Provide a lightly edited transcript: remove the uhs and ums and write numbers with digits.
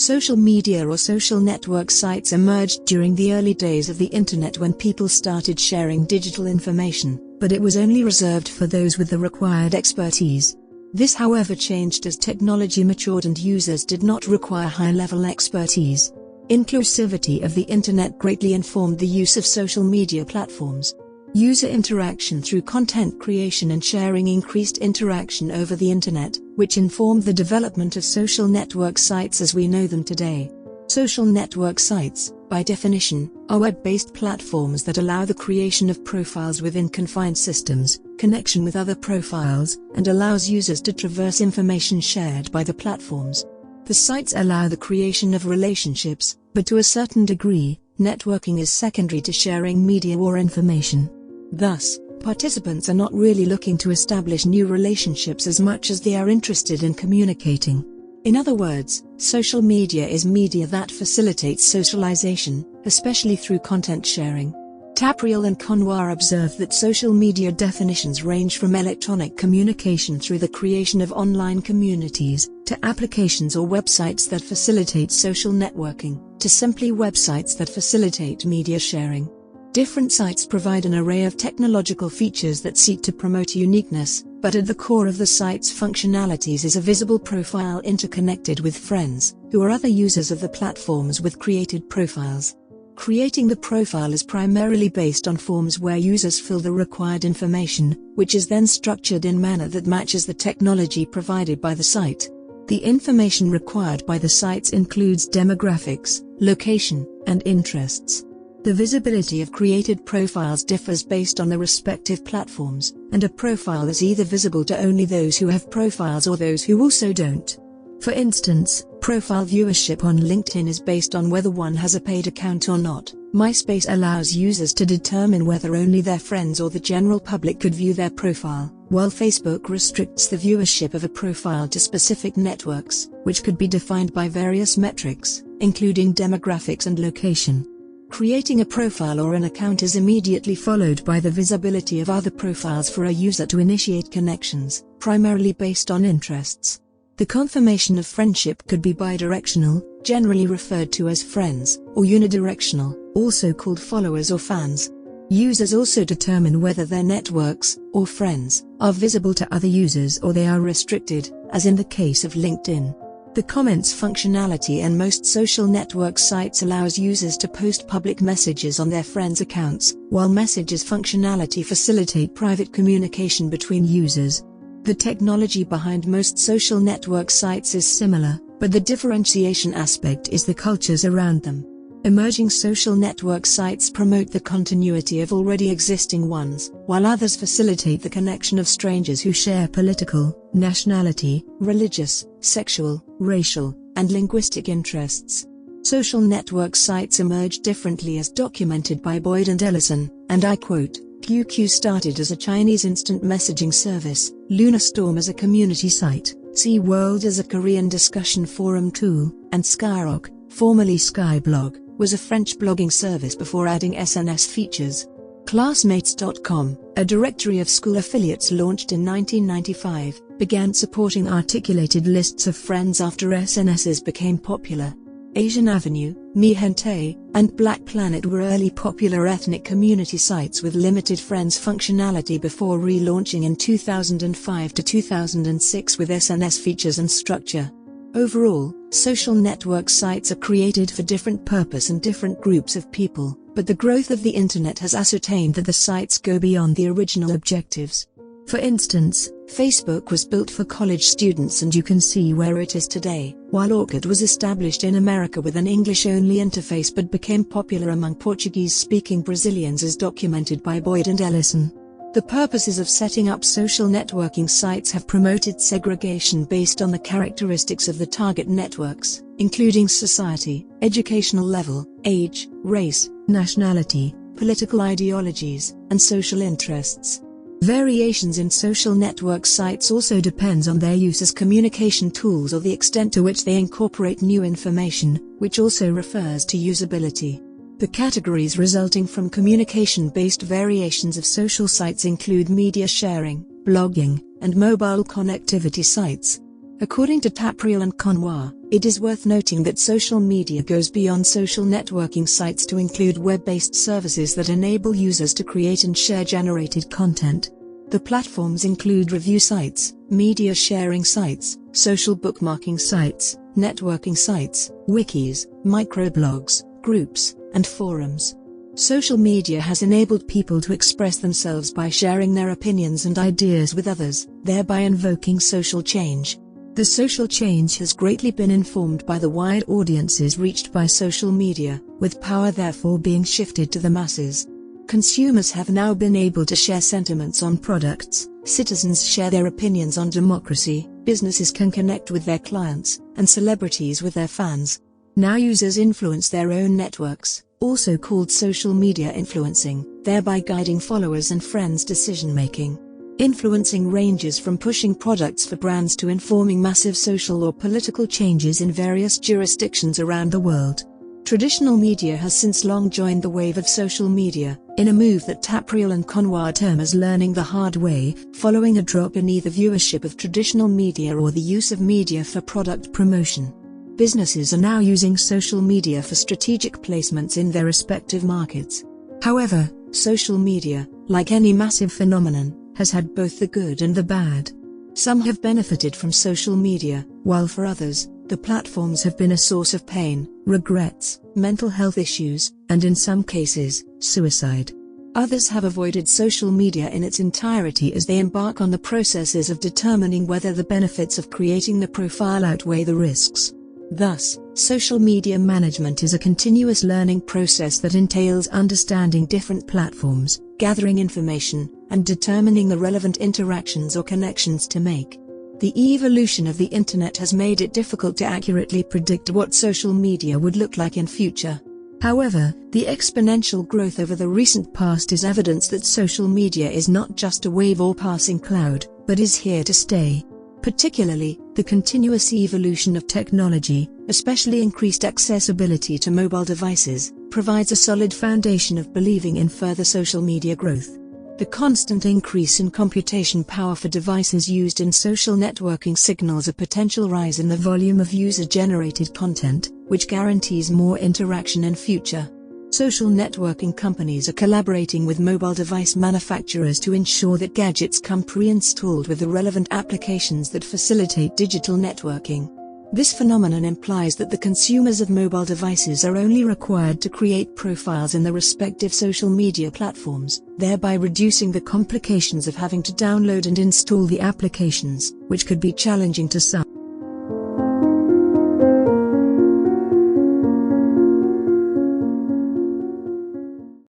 Social media or social network sites emerged during the early days of the internet when people started sharing digital information, but it was only reserved for those with the required expertise. This, however, changed as technology matured and users did not require high-level expertise. Inclusivity of the internet greatly informed the use of social media platforms. User interaction through content creation and sharing increased interaction over the internet, which informed the development of social network sites as we know them today. Social network sites, by definition, are web-based platforms that allow the creation of profiles within confined systems, connection with other profiles, and allows users to traverse information shared by the platforms. The sites allow the creation of relationships, but to a certain degree, networking is secondary to sharing media or information. Thus, participants are not really looking to establish new relationships as much as they are interested in communicating. In other words, social media is media that facilitates socialization, especially through content sharing. Tapriel and Conwar observe that social media definitions range from electronic communication through the creation of online communities, to applications or websites that facilitate social networking, to simply websites that facilitate media sharing. Different sites provide an array of technological features that seek to promote uniqueness, but at the core of the site's functionalities is a visible profile interconnected with friends, who are other users of the platforms with created profiles. Creating the profile is primarily based on forms where users fill the required information, which is then structured in manner that matches the technology provided by the site. The information required by the sites includes demographics, location, and interests. The visibility of created profiles differs based on the respective platforms, and a profile is either visible to only those who have profiles or those who also don't. For instance, profile viewership on LinkedIn is based on whether one has a paid account or not. MySpace allows users to determine whether only their friends or the general public could view their profile, while Facebook restricts the viewership of a profile to specific networks, which could be defined by various metrics, including demographics and location. Creating a profile or an account is immediately followed by the visibility of other profiles for a user to initiate connections, primarily based on interests. The confirmation of friendship could be bidirectional, generally referred to as friends, or unidirectional, also called followers or fans. Users also determine whether their networks, or friends, are visible to other users or they are restricted, as in the case of LinkedIn. The comments functionality in most social network sites allows users to post public messages on their friends' accounts, while messages functionality facilitate private communication between users. The technology behind most social network sites is similar, but the differentiation aspect is the cultures around them. Emerging social network sites promote the continuity of already existing ones, while others facilitate the connection of strangers who share political, nationality, religious, sexual, racial, and linguistic interests. Social network sites emerge differently as documented by Boyd and Ellison, and I quote, QQ started as a Chinese instant messaging service, Lunarstorm as a community site, SeaWorld as a Korean discussion forum tool, and Skyrock, formerly Skyblog, was a French blogging service before adding SNS features. Classmates.com, a directory of school affiliates launched in 1995, began supporting articulated lists of friends after SNSs became popular. Asian Avenue, Mihente, and Black Planet were early popular ethnic community sites with limited friends functionality before relaunching in 2005 to 2006 with SNS features and structure. Overall, social network sites are created for different purpose and different groups of people, but the growth of the internet has ascertained that the sites go beyond the original objectives. For instance, Facebook was built for college students and you can see where it is today, while Orkut was established in America with an English-only interface but became popular among Portuguese-speaking Brazilians as documented by Boyd and Ellison. The purposes of setting up social networking sites have promoted segregation based on the characteristics of the target networks, including society, educational level, age, race, nationality, political ideologies, and social interests. Variations in social network sites also depends on their use as communication tools or the extent to which they incorporate new information, which also refers to usability. The categories resulting from communication-based variations of social sites include media sharing, blogging, and mobile connectivity sites. According to Tapriel and Conwar, it is worth noting that social media goes beyond social networking sites to include web-based services that enable users to create and share generated content. The platforms include review sites, media sharing sites, social bookmarking sites, networking sites, wikis, microblogs, groups, and forums. Social media has enabled people to express themselves by sharing their opinions and ideas with others, thereby invoking social change. The social change has greatly been informed by the wide audiences reached by social media, with power therefore being shifted to the masses. Consumers have now been able to share sentiments on products, citizens share their opinions on democracy, businesses can connect with their clients, and celebrities with their fans. Now users influence their own networks, also called social media influencing, thereby guiding followers and friends' decision-making. Influencing ranges from pushing products for brands to informing massive social or political changes in various jurisdictions around the world. Traditional media has since long joined the wave of social media, in a move that Tapriel and Conwar term as learning the hard way, following a drop in either viewership of traditional media or the use of media for product promotion. Businesses are now using social media for strategic placements in their respective markets. However, social media, like any massive phenomenon, has had both the good and the bad. Some have benefited from social media, while for others, the platforms have been a source of pain, regrets, mental health issues, and in some cases, suicide. Others have avoided social media in its entirety as they embark on the processes of determining whether the benefits of creating the profile outweigh the risks. Thus, social media management is a continuous learning process that entails understanding different platforms, gathering information, and determining the relevant interactions or connections to make. The evolution of the internet has made it difficult to accurately predict what social media would look like in future. However, the exponential growth over the recent past is evidence that social media is not just a wave or passing cloud, but is here to stay. Particularly, the continuous evolution of technology, especially increased accessibility to mobile devices, provides a solid foundation of believing in further social media growth. The constant increase in computation power for devices used in social networking signals a potential rise in the volume of user-generated content, which guarantees more interaction in future. Social networking companies are collaborating with mobile device manufacturers to ensure that gadgets come pre-installed with the relevant applications that facilitate digital networking. This phenomenon implies that the consumers of mobile devices are only required to create profiles in the respective social media platforms, thereby reducing the complications of having to download and install the applications, which could be challenging to some.